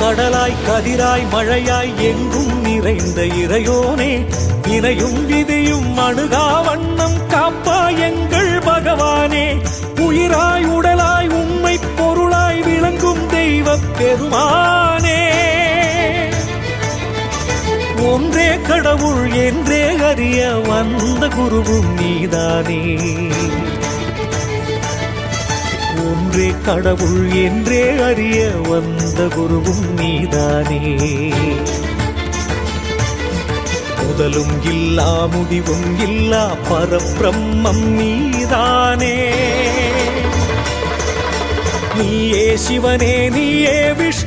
கடலாய் கதிராய் மழையாய் எங்கும் நிறைந்த இறையோனே, வினையும் விதியும் அணுகா வண்ணம் காப்பாய் எங்கள் பகவானே. உயிராய் உடலாய் உண்மை பொருளாய் விளங்கும் தெய்வப் பெருமானே. ஒன்றே கடவுள் என்றே அறிய வந்த குருவும் நீதானே. ஒன்றே கடவுள் என்றே அறிய வந்த குருவும் நீதானே. முதலும் இல்லா முடிவும் இல்லா பரபிரம்மம் நீதானே. நீயே சிவனே, நீயே விஷ்ணு,